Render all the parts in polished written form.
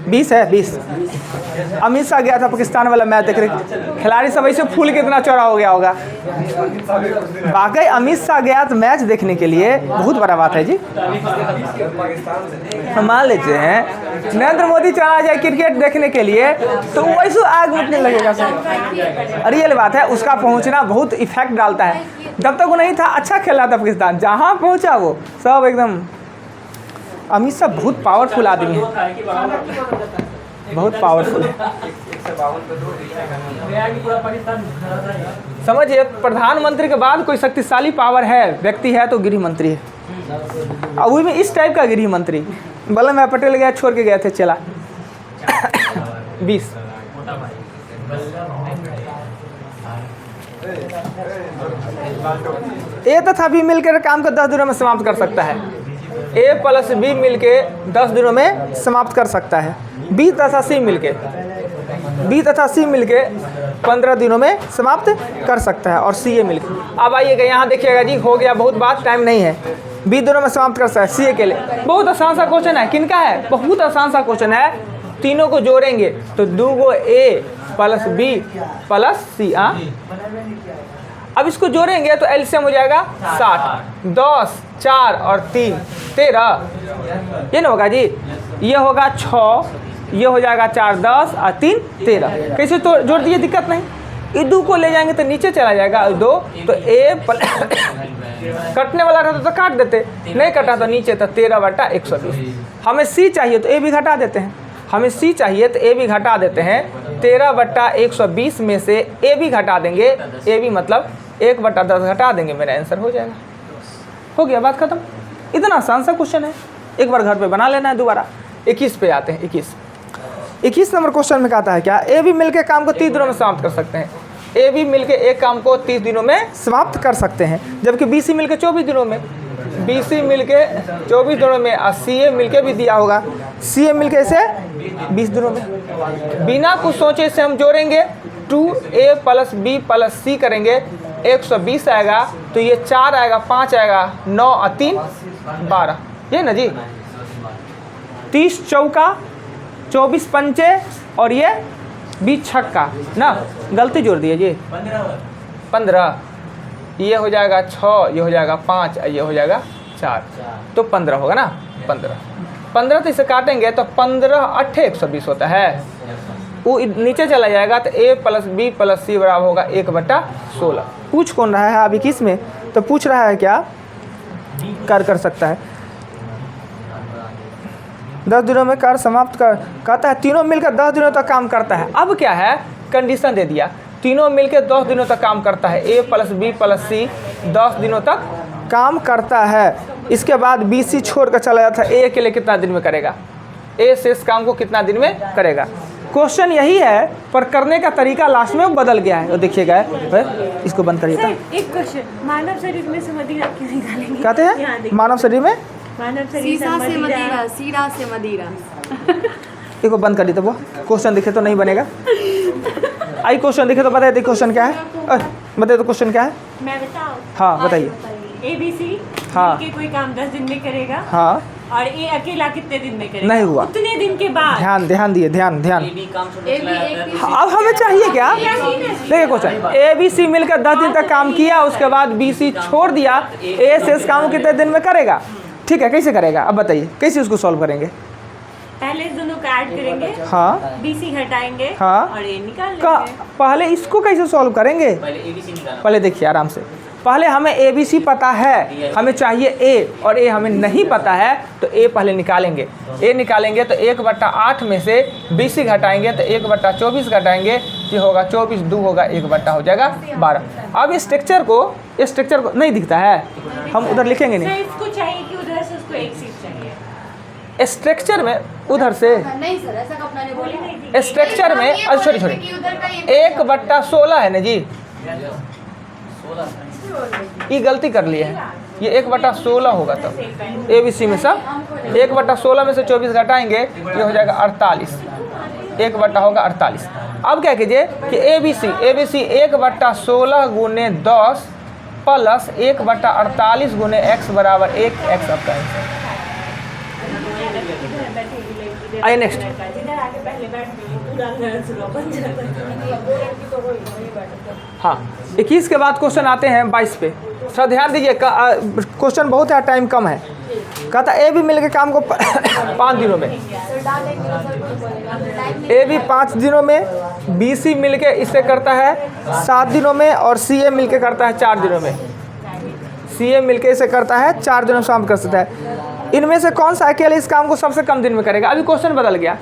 20 है 20। अमित शाह गया था पाकिस्तान वाला मैच देख रहे, खिलाड़ी सब ऐसे फूल कितना चौड़ा हो गया होगा। वाकई अमित शाह गया तो मैच देखने के लिए, बहुत बड़ा बात है जी। हम मान लेते हैं नरेंद्र मोदी चला जाए क्रिकेट देखने के लिए तो वैसे आग उठने लगेगा सर। रियल बात है, उसका पहुंचना बहुत इफेक्ट डालता है। जब तक वो नहीं था अच्छा खेल रहा था पाकिस्तान, जहाँ पहुंचा वो सब एकदम। अमित शाह बहुत पावरफुल आदमी है, बहुत पावरफुल है। समझिए प्रधानमंत्री के बाद कोई शक्तिशाली पावर है, व्यक्ति है तो गृह मंत्री है, और वो भी इस टाइप का गृह मंत्री। वल्लभ भाई पटेल गया छोड़ के गए थे चला 20। ए तथा बी मिलकर काम को 10 दिनों में समाप्त कर सकता है। ए प्लस बी मिलके 10 दिनों में समाप्त कर सकता है। बी तथा सी मिलके 15 दिनों में समाप्त कर सकता है। और सी ए मिलके, अब आइएगा यहाँ देखिएगा जी, हो गया बहुत बात, टाइम नहीं है। 20 दिनों में समाप्त कर सकता है सी ए के लिए। बहुत आसान सा क्वेश्चन है, किनका है? बहुत आसान सा क्वेश्चन है। तीनों को जोड़ेंगे तो 2 ए प्लस बी प्लस सी। अब इसको जोड़ेंगे तो एलसीएम हो जाएगा 60, 10, 4 और 3 13। ये ना होगा जी, ये होगा 6, ये हो जाएगा 4 10 और 3 13। कैसे तो जोड़ दिए, दिक्कत नहीं। ये 2 को ले जाएंगे तो नीचे चला जाएगा 2, तो ए कटने वाला रहता तो काट देते, नहीं कटा तो नीचे, तो 13/120। हमें सी चाहिए तो ए भी घटा देते हैं, हमें सी चाहिए तो ए भी घटा देते हैं। 13/120 में से ए भी घटा देंगे, ए भी मतलब 1/10 घटा देंगे, मेरा आंसर हो जाएगा। हो गया, बात खत्म। इतना आसान सा क्वेश्चन है, एक बार घर पे बना लेना है दोबारा। 21 पे आते हैं। 21 नंबर क्वेश्चन में कहता है क्या? ए भी मिलके काम को 30 दिनों में समाप्त कर सकते हैं। ए भी मिलके एक काम को 30 दिनों में समाप्त कर सकते हैं, जबकि बी सी मिलके 24 दिनों में, बी सी मिलके 24 दिनों में, और सी ए मिलके भी दिया होगा, सी ए मिलके से 20 दिनों में। बिना कुछ सोचे इसे हम जोड़ेंगे, 2a प्लस बी प्लस सी करेंगे, 120 आएगा, तो ये 4 आएगा, 5 आएगा, 9 और 3 12। ये ना जी, 30 चौका, 24 पंचे, और ये 20 छक्का ना, गलती जोड़ दिए जी, 15। ये हो जाएगा 6, ये हो जाएगा 5, ये हो जाएगा 4, तो 15 होगा ना। 15 तो इसे काटेंगे तो 15 8 120 होता है। वो नीचे चला जाएगा तो a प्लस बी प्लस सी बराबर होगा 1/16। पूछ कौन रहा है अभी किस में? तो पूछ रहा है क्या कर सकता है 10 दिनों में कार्य समाप्त कर, कहता है तीनों मिलकर 10 दिनों तक काम करता है। अब क्या है, कंडीशन दे दिया, तीनों मिलकर 10 दिनों तक काम करता है। ए प्लस बी प्लस सी 10 दिनों तक काम करता है। इसके बाद बी सी छोड़ कर चला जाता है, ए के लिए कितना दिन में करेगा? ए से इस काम को कितना दिन में करेगा? क्वेश्चन यही है, पर करने का तरीका लास्ट में बदल गया है। वो देखिएगा, इसको बंद करिए। एक क्वेश्चन, मानव शरीर में से मदिरा क्यों निकालेंगे? कहते हैं मानव शरीर में सीसा से मदिरा, सीरा से मदिरा। इसको बंद करिए, तो वो क्वेश्चन दिखे तो नहीं बनेगा। आई क्वेश्चन दिखे तो बताइए क्वेश्चन क्या है, बताइए तो क्वेश्चन क्या है। मैं बताऊं? हाँ बताइए। ABC हाँ, के कोई काम 10 दिन में करेगा। हाँ, और ए अकेला कितने दिन में करेगा? नहीं हुआ, उतने दिन के बाद। ध्यान दिए, ध्यान। अब हमें चाहिए क्या? देखिए क्वेश्चन, ए बी सी मिलकर 10 दिन तक काम किया, उसके बाद बी सी छोड़ दिया, ए से इस काम कितने दिन में करेगा? ठीक है, कैसे करेगा अब बताइए, कैसे उसको सॉल्व करेंगे? पहले इस दोनों का ऐड करेंगे, हाँ, BC हटाएंगे, हाँ, और ए निकाल लेंगे। पहले इसको कैसे सॉल्व करेंगे? पहले देखिए आराम से, पहले हमें ए बी सी पता है, हमें चाहिए ए, और ए हमें नहीं पता है, तो ए पहले निकालेंगे। ए निकालेंगे तो 1/8 में से BC घटाएंगे तो 1/24 घटाएंगे, ये होगा 24, 2 होगा 1/, हो जाएगा 12। अब इस स्ट्रक्चर को नहीं दिखता है, हम उधर लिखेंगे नहीं। इसको चाहिए कि उधर से उसको एक सीट चाहिए स्ट्रक्चर में, उधर से नहीं सर, ऐसा कपड़ा नहीं बोले। स्ट्रक्चर में, अच्छा छोड़ी 1/16 है ना जी, ये गलती कर ली है, ये 1/16 होगा। तब ABC में सब 1/16 में से 24 घटाएंगे, ये हो जाएगा 48, 1/, होगा 48। अब क्या कीजिए कि ABC 1/16 गुने 10 प्लस 1/48 गुने x बराबर 1, x आपका आंसर। आइए नेक्स्ट। जिधर आके पहले बैठते हैं पूरा घर सुबह बन जाता है। हाँ 21 के बाद क्वेश्चन आते हैं 22 पे। थोड़ा ध्यान दीजिए, क्वेश्चन बहुत है, टाइम कम है। कहता ए बी मिल के काम को 5 दिनों में, ए बी 5 दिनों में, बी सी मिल के इससे करता है 7 दिनों में, और सी ए मिल के करता है 4 दिनों में। सी ए मिल के इसे करता है 4 दिनों में समाप्त कर सकता है। इनमें से कौन सा अकेले इस काम को सबसे कम दिन में करेगा? अभी क्वेश्चन बदल गया,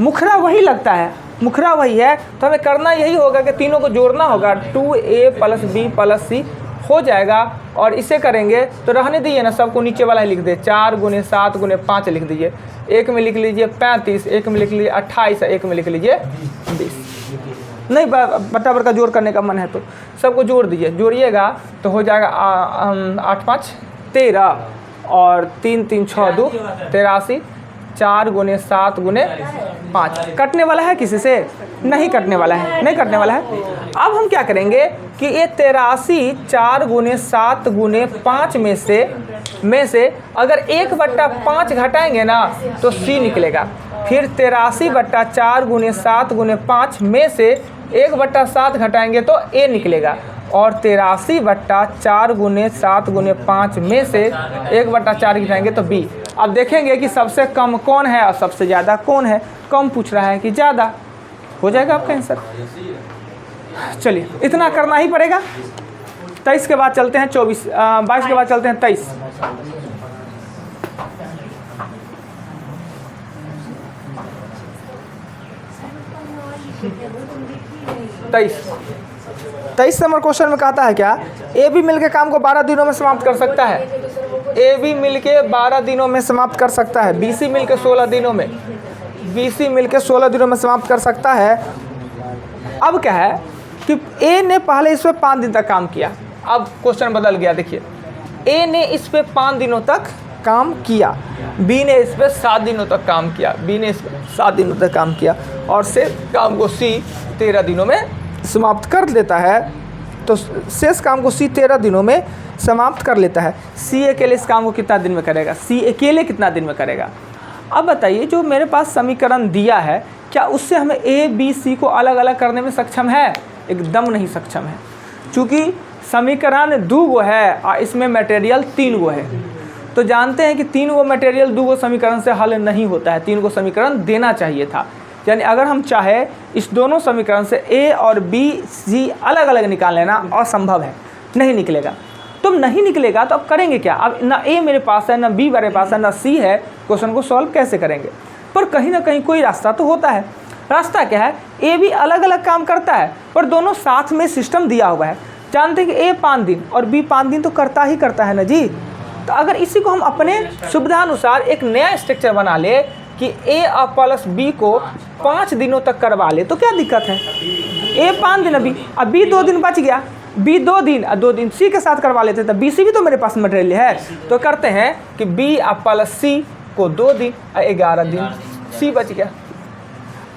मुखरा वही लगता है, मुखरा वही है, तो हमें करना यही होगा कि तीनों को जोड़ना होगा। 2a + b + c हो जाएगा, और इसे करेंगे तो रहने दीजिए ना, सबको नीचे वाला ही लिख दे। 4 × 7 × 5 लिख दीजिए, एक में लिख लीजिए 35, एक में लिख लीजिए 28, एक में लिख लीजिए 20। नहीं बराबर का जोड़ करने का मन है तो सबको जोड़ दीजिए, जोड़िएगा तो हो जाएगा 8 × 5 = 13, और 3 × 3 = 6 = 2 = 83, 4 × 7 × 5। कटने वाला है किसी से? नहीं कटने वाला है, नहीं कटने वाला है। अब हम क्या करेंगे कि ये 83 4 × 7 × 5 में से अगर 1/5 घटाएंगे ना तो C निकलेगा। फिर 83/4 × 7 × 5 में से 1/7 घटाएंगे तो A निकलेगा, और 83/4 × 7 × 5 में से 1/4 घटाएंगे तो B। अब देखेंगे कि सबसे कम कौन है और सबसे ज़्यादा कौन है। कम पूछ रहा है कि ज़्यादा, हो जाएगा आपका आंसर। चलिए इतना करना ही पड़ेगा। 23 के बाद चलते हैं 22 के बाद चलते हैं 23। 23 नंबर क्वेश्चन में कहता है क्या? ए बी मिल के काम को 12 दिनों में समाप्त कर सकता है। ए बी मिल के 12 दिनों में समाप्त कर सकता है। बी सी मिल के 16 दिनों में, बी सी मिल के 16 दिनों में समाप्त कर सकता है। अब क्या है कि ए ने पहले इस पर 5 दिन तक काम किया। अब क्वेश्चन बदल गया, देखिए ए ने इस पर 5 दिनों तक काम किया, बी ने इस पर 7 दिनों तक काम किया, बी ने इस पर 7 दिनों तक काम किया, और शेष काम को सी 13 दिनों में समाप्त कर लेता है। तो शेष काम को सी 13 दिनों में समाप्त कर लेता है। सी अकेले इस काम को कितना दिन में करेगा? सी अकेले कितना दिन में करेगा? अब बताइए, जो मेरे पास समीकरण दिया है क्या उससे हमें ए बी सी को अलग अलग करने में सक्षम है? एकदम नहीं सक्षम है, क्योंकि समीकरण 2 गो है और इसमें मटेरियल 3 गो है। तो जानते हैं कि 3 गो मटेरियल 2 गो समीकरण से हल नहीं होता है, 3 गो समीकरण देना चाहिए था। यानी अगर हम चाहे इस दोनों समीकरण से ए और बी सी अलग अलग निकाल लेना असंभव है, नहीं निकलेगा। तो नहीं निकलेगा तो अब करेंगे क्या? अब ना ए मेरे पास है, ना बी मेरे पास है, ना सी है, क्वेश्चन को सॉल्व कैसे करेंगे? पर कहीं ना कहीं कोई रास्ता तो होता है। रास्ता क्या है? ए बी अलग अलग काम करता है पर दोनों साथ में सिस्टम दिया हुआ है। जानते हैं कि ए 5 दिन और बी 5 दिन तो करता ही करता है ना जी। तो अगर इसी को हम अपने सुविधानुसार एक नया स्ट्रक्चर बना ले कि ए प्लस बी को 5 दिनों तक करवा ले तो क्या दिक्कत है? ए 5 दिन, अब बी 2 दिन बच गया, बी 2 दिन और 2 दिन सी के साथ करवा लेते, तो बी सी भी तो मेरे पास मटेरियल है। तो करते हैं कि बी प्लस सी को 2 दिन और 11 दिन सी बच गया।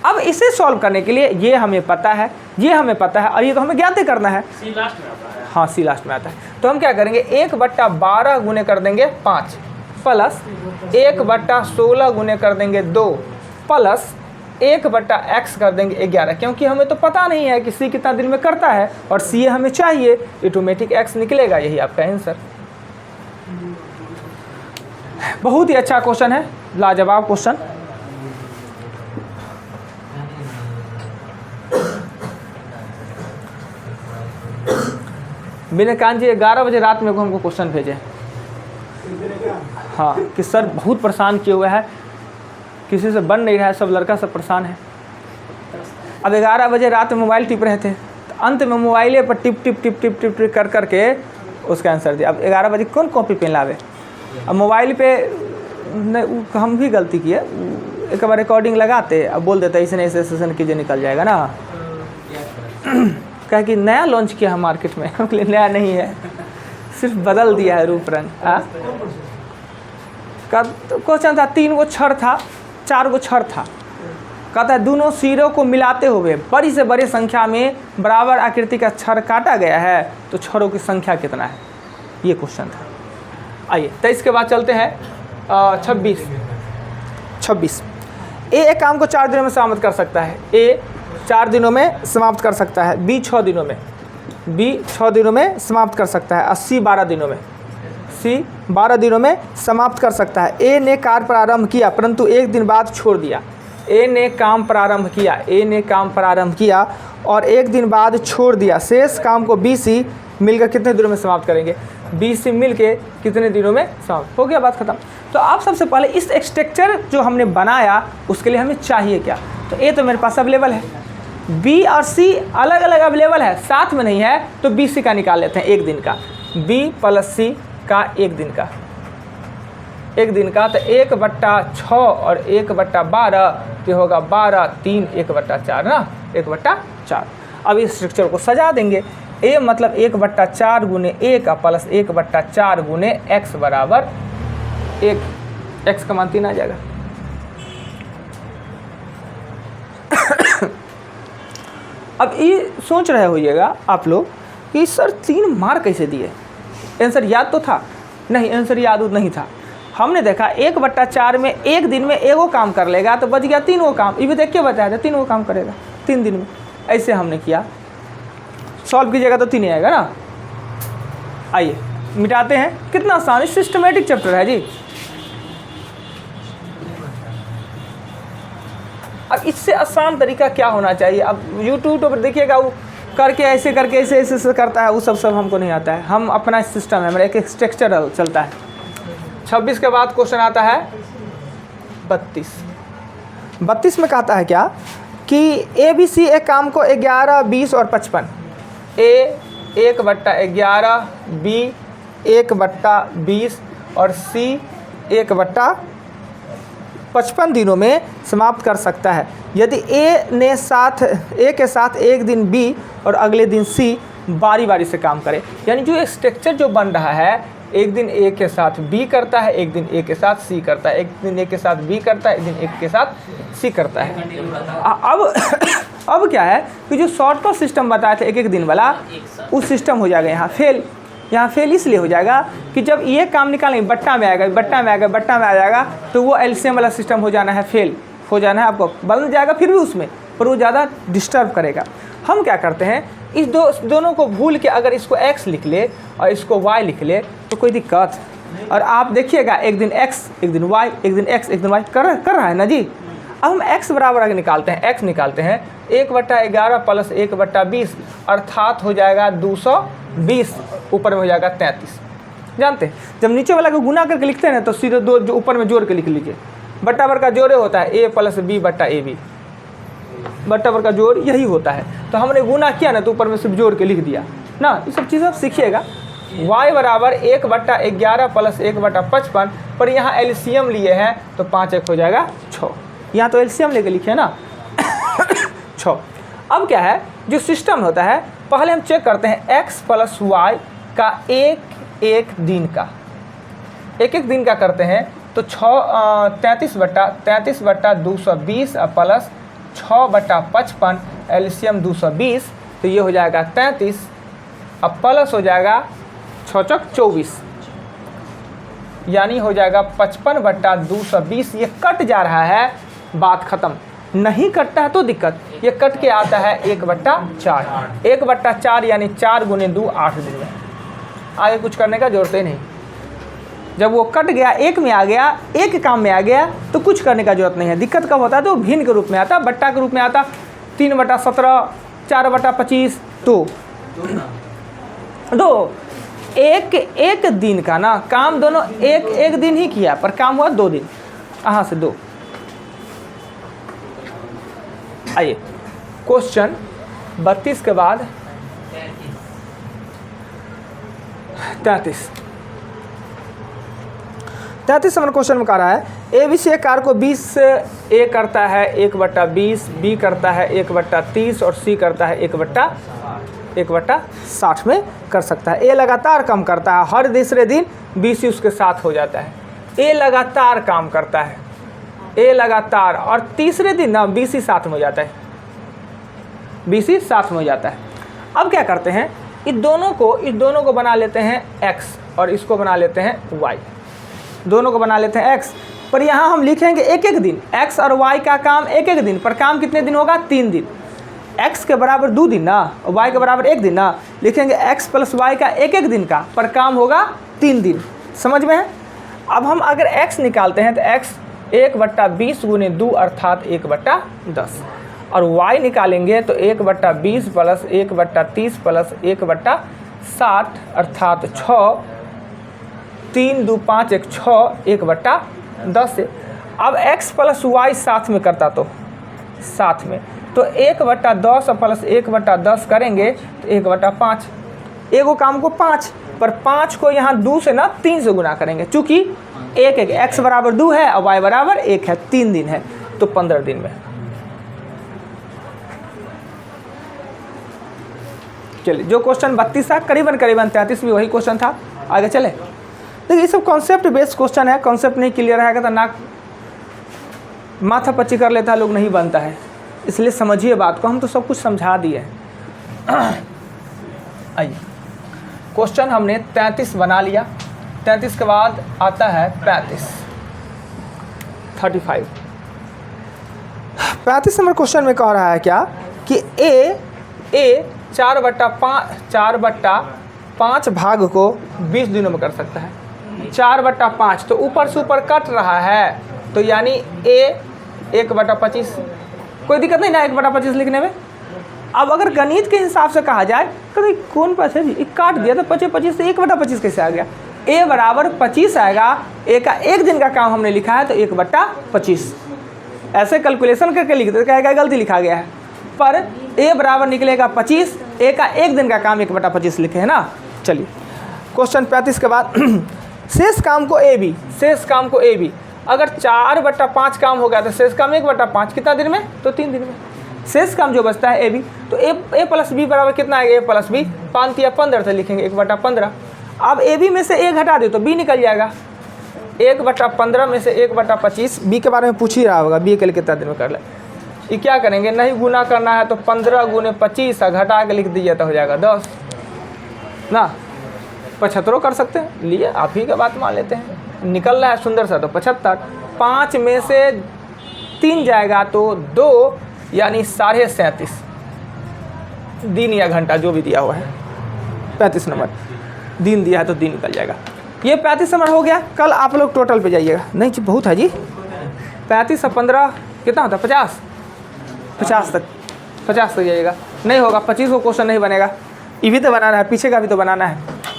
अब इसे सॉल्व करने के लिए ये हमें पता है, ये हमें पता है, और ये तो हमें ज्ञात करना है। सी लास्ट में आता है। हाँ सी लास्ट में आता है। तो हम क्या करेंगे? 1/12 गुने कर देंगे 5 प्लस 1/16 गुने कर देंगे 2 प्लस 1/x कर देंगे 11, क्योंकि हमें तो पता नहीं है कि सी कितना दिन में करता है और सी हमें चाहिए, ऑटोमेटिक x निकलेगा। यही आपका आंसर। बहुत ही अच्छा क्वेश्चन है, लाजवाब क्वेश्चन। विनयकांत जी 11 बजे रात में हमको क्वेश्चन भेजे, हाँ, कि सर बहुत परेशान किए हुए है, किसी से बन नहीं रहा है, सब लड़का सब परेशान है। अब 11 बजे रात में मोबाइल टिप रहे थे, तो अंत में मोबाइले पर tip tip tip tip tip tip कर करके उसका आंसर दिया। अब 11 बजे कौन कॉपी पेन लावे? अब मोबाइल पे हम भी गलती किए, एक बार रिकॉर्डिंग लगाते अब बोल देते ऐसे ऐसे सेशन कीजिए, निकल जाएगा ना। कहे कि नया लॉन्च किया है मार्केट में, हम लिए नया नहीं है, सिर्फ बदल दिया है रूप रंग। क्वेश्चन था 3 गो छड़ था, 4 गो छड़ था। कहता है दोनों सिरों को मिलाते हुए बड़ी से बड़ी संख्या में बराबर आकृति का छड़ काटा गया है, तो छड़ों की संख्या कितना है? ये क्वेश्चन था। आइए 23 के बाद चलते हैं 26। ए एक काम को 4 दिनों में समाप्त कर सकता है, ए 4 दिनों में समाप्त कर सकता है, बी 6 दिनों में, बी 6 दिनों में समाप्त कर सकता है, और सी 12 दिनों में, सी 12 दिनों में समाप्त कर सकता है। ए ने कार्य प्रारंभ किया परंतु 1 दिन बाद छोड़ दिया, ए ने काम प्रारंभ किया, ए ने काम प्रारंभ किया और 1 दिन बाद छोड़ दिया। शेष काम को बी सी मिलकर कितने दिनों में समाप्त करेंगे, बी सी मिल के कितने दिनों में समाप्त हो गया, बात खत्म। तो आप सबसे पहले इस स्ट्रक्चर जो हमने बनाया उसके लिए हमें चाहिए क्या, तो ए तो मेरे पास अवेलेबल है, बी और सी अलग अलग अवेलेबल है, साथ में नहीं है, तो बी सी का निकाल लेते हैं 1 दिन का, बी प्लस सी का 1 दिन का, 1 दिन का, तो 1/6 और 1/12 तो होगा 12, 3, 1/4 ना, 1/4। अब इस स्ट्रक्चर को सजा देंगे, ए मतलब 1/4 गुने ए का प्लस 1/4 गुने एक्स बराबर 1, एक्स का मान 3 आ जाएगा। अब ये सोच रहे होइएगा आप लोग कि सर 3 मार कैसे दिए, आंसर याद तो था, नहीं आंसर याद नहीं था। हमने देखा 1/4 में 1 दिन में एगो काम कर लेगा तो बच गया 3 काम, ये भी देख के बताया था 3 काम करेगा 3 दिन में, ऐसे हमने किया, सॉल्व कीजिएगा तो 3 आएगा ना। आइए मिटाते हैं, कितना आसान, सिस्टमेटिक चैप्टर है जी। अब इससे आसान तरीका क्या होना चाहिए, अब यूट्यूब पर देखिएगा वो करके ऐसे करके ऐसे करता है, वो सब हमको नहीं आता है, हम अपना सिस्टम है, मेरा एक स्ट्रक्चर चलता है। 26 के बाद क्वेश्चन आता है 32 में कहता है क्या कि ए बी सी एक काम को 11, 20 और 55, ए 1/11, बी 1/20 और सी 1/55 दिनों में समाप्त कर सकता है। यदि ए के साथ 1 दिन बी और अगले दिन सी बारी बारी से काम करे, यानी जो स्ट्रक्चर जो बन रहा है, 1 दिन ए के साथ बी करता है, 1 दिन ए के साथ सी करता है, 1 दिन ए के साथ बी करता है, 1 दिन ए के साथ सी करता है। अब क्या है कि जो शॉर्टकट सिस्टम बताया था 1 दिन वाला, उस सिस्टम हो जाएगा यहाँ फेल। यहाँ फेल इसलिए हो जाएगा कि जब ये काम निकालेंगे बट्टा में आएगा, बट्टा में आ जाएगा, तो वो एलसीएम वाला सिस्टम हो जाना है, फेल हो जाना है, आपको बन जाएगा फिर भी उसमें, पर वो ज़्यादा डिस्टर्ब करेगा। हम क्या करते हैं, इस दोनों को भूल के अगर इसको x लिख ले और इसको y लिख ले तो कोई दिक्कत, और आप देखिएगा 1 दिन x, 1 दिन y, 1 दिन x, 1 दिन y कर रहा है ना जी। अब हम x बराबर आगे निकालते हैं, x निकालते हैं 1/11 प्लस 1/20 अर्थात हो जाएगा 220, ऊपर में हो जाएगा 33। जानते हैं जब नीचे वाला को गुना करके लिखते हैं ना तो सीधे 2 जो ऊपर में जोड़ के लिख लीजिए, बट्टा बर का जोड़े होता है a प्लस b बट्टा ab, बट्टा बर का जोड़ यही होता है, तो हमने गुना किया ना तो ऊपर में सिर्फ जोड़ के लिख दिया ना। ये सब चीज़ आप सीखिएगा। y बराबर 1/11 प्लस 1/55, पर यहाँ एलसीएम लिए हैं तो 5 1 हो जाएगा 6, यहाँ तो एलसीएम लेके लिखे ना 6। अब क्या है जो सिस्टम होता है, पहले हम चेक करते हैं x प्लस वाई का एक दिन का, एक दिन का करते हैं तो 33/220 प्लस 6/55 एलसीएम 220, तो ये हो जाएगा 33, अब प्लस हो जाएगा 6 चौक 24, यानी हो जाएगा 55/220। ये कट जा रहा है, बात ख़त्म। नहीं कटता है तो दिक्कत, ये कट के आता है 1/4, 1/4 यानी 4 गुने 2 8 दिन में, आगे कुछ करने का जरूरत ही नहीं। जब वो कट गया, 1 में आ गया, एक काम में आ गया तो कुछ करने का जरूरत नहीं है। दिक्कत कब होता है तो भिन्न के रूप में आता, बट्टा के रूप में आता, 3/17, 4/25, तो 2 एक दिन का ना काम, दोनों एक दिन ही किया पर काम हुआ 2 दिन, यहाँ से 2। आइए क्वेश्चन 32 के बाद 33 नंबर क्वेश्चन में कह रहा है ए बी सी कार को 20 ए करता है 1/20, बी करता है 1/30 और सी करता है 1/60 में कर सकता है। ए लगातार काम करता है, हर तीसरे दिन बी सी उसके साथ हो जाता है। ए लगातार काम करता है, ए लगातार, और तीसरे दिन ना बी सी साथ में हो जाता है, बी सी साथ में हो जाता है। अब क्या करते हैं, इस दोनों को बना लेते हैं x और इसको बना लेते हैं y, दोनों को बना लेते हैं x, पर यहाँ हम लिखेंगे एक एक दिन, x और y का काम एक एक दिन, पर काम कितने दिन होगा? 3 दिन। x के बराबर 2 दिन ना, और y के बराबर 1 दिन ना, लिखेंगे x प्लस y का एक एक दिन का, पर काम होगा 3 दिन। समझ में है? अब हम अगर x निकालते हैं तो x 1/20 गुने 2 अर्थात 1/10, और y निकालेंगे तो 1/20 प्लस 1/30 प्लस 1/60 अर्थात 6, 3 2 5 1 6, 1/10 से। अब x प्लस y साथ में करता तो साथ में, तो 1/10 प्लस 1/10 करेंगे तो 1/5, एगो काम को 5, पर 5 को यहाँ 2 से ना 3 से गुना करेंगे, चूँकि एक x बराबर 2 है और y बराबर 1 है, 3 दिन है, तो 15 दिन में। चलिए, जो क्वेश्चन 32 था करीबन 33 भी वही क्वेश्चन था। आगे चले। देखिए, ये सब कॉन्सेप्ट बेस्ड क्वेश्चन है, कॉन्सेप्ट नहीं क्लियर रहेगा तो नाक माथा पच्ची कर लेता है लोग, नहीं बनता है। इसलिए समझिए बात को, हम तो सब कुछ समझा दिए। आइए, क्वेश्चन हमने 33 बना लिया। 33 के बाद आता है 35 नंबर क्वेश्चन में कह रहा है क्या कि ए 4/5 भाग को 20 दिनों में कर सकता है। 4/5 तो ऊपर से ऊपर कट रहा है, तो यानी ए 1/25, कोई दिक्कत नहीं ना 1/25 लिखने में। अब अगर गणित के हिसाब से कहा जाए तो कौन पैसे जी काट दिया तो 25 से 1/25 कैसे आ गया? ए बराबर 25 आएगा, ए का एक दिन का काम हमने लिखा है तो 1/25, ऐसे कैलकुलेशन करके लिख दे, कहेगा गलती लिखा गया है, पर ए बराबर निकलेगा 25, ए का एक दिन का काम 1/25 लिखे है ना। चलिए, क्वेश्चन 35 के बाद शेष काम को ए बी, अगर 4/5 काम हो गया तो शेष काम 1/5 कितना दिन में? तो 3 दिन में। शेष काम जो बचता है ए बी, तो ए प्लस बी बराबर कितना आएगा? ए प्लस बी, 5 या 15 से लिखेंगे 1/15। अब ए बी में से ए घटा दे तो बी निकल जाएगा, 1/15 में से 1/25। बी के बारे में पूछ ही रहा होगा, बी के लिए कितना दिन में कर ले। ये क्या करेंगे, नहीं गुना करना है तो 15 गुने 25 घटा के लिख दीजिए तो हो जाएगा 10 ना। 75 कर सकते हैं, लिए आप ही का बात मान लेते हैं। निकल रहा है सुंदर सा तो 75, 5 में से 3 जाएगा तो 2, यानी 37.5 दिन या घंटा जो भी दिया हुआ है। 35 नंबर दिन दिया है तो दिन निकल जाएगा। ये 35 नंबर हो गया। कल आप लोग टोटल पे जाइएगा, नहीं जी बहुत है जी, 35 और 15 कितना होता है? 50 तक जाइएगा। नहीं होगा, 25 को क्वेश्चन नहीं बनेगा। ये भी तो बनाना है, पीछे का भी तो बनाना है,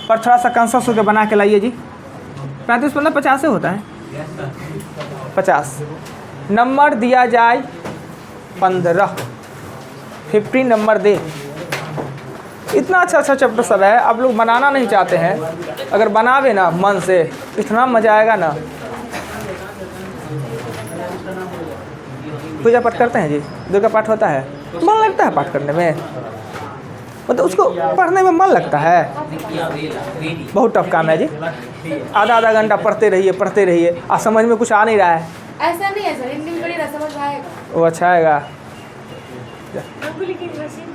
पर थोड़ा सा कंसस होकर बना के लाइए जी। 35 15 50 से होता है। 50 नंबर दिया जाए 15 नंबर दे। इतना अच्छा चैप्टर सब है, आप लोग बनाना नहीं चाहते हैं, अगर बनावे ना मन से इतना मज़ा आएगा ना। पूजा पाठ करते हैं जी, दुर्गा पाठ होता है, मन लगता है पाठ करने में, मतलब उसको पढ़ने में मन लगता है। बहुत टफ काम है जी, आधा घंटा पढ़ते रहिए और समझ में कुछ आ नहीं रहा है। ऐसा नहीं है सर, हिंदी में पढ़िएगा समझ में आएगा। वो अच्छा आएगा।